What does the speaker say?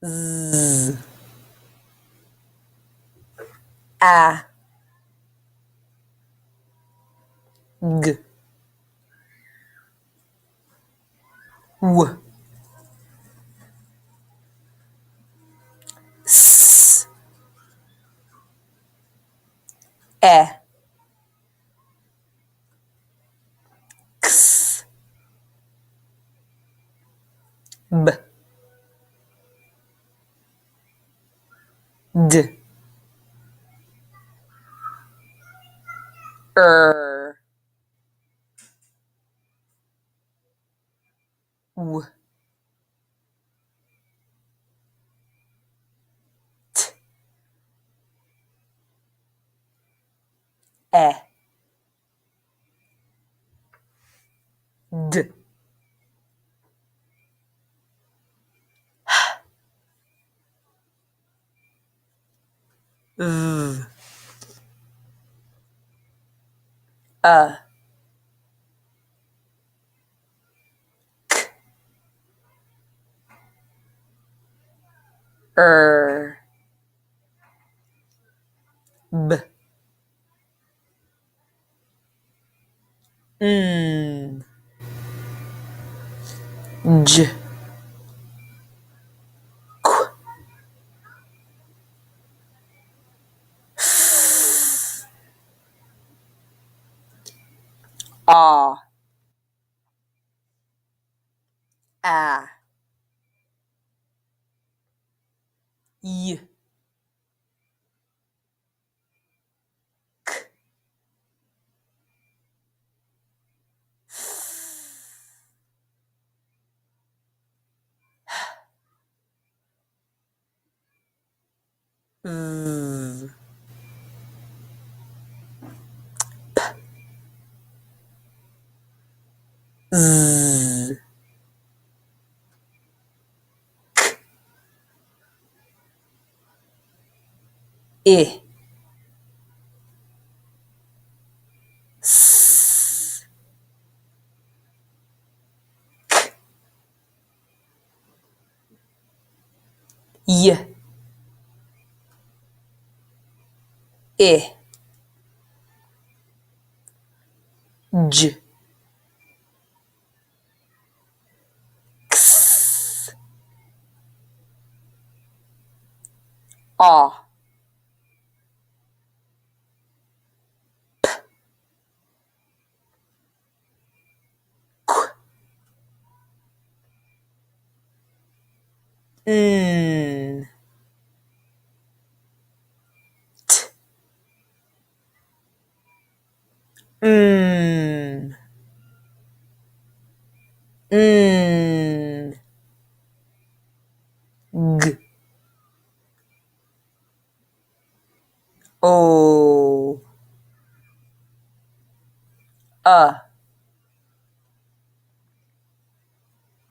Z, A, G, W, S, E, X, B, D, W, T, E, D, V, A, B, N, J, Q, A, A, Y, V, Z, E, S, Y, E, J, X, A, N, T, N, N, G, O, A.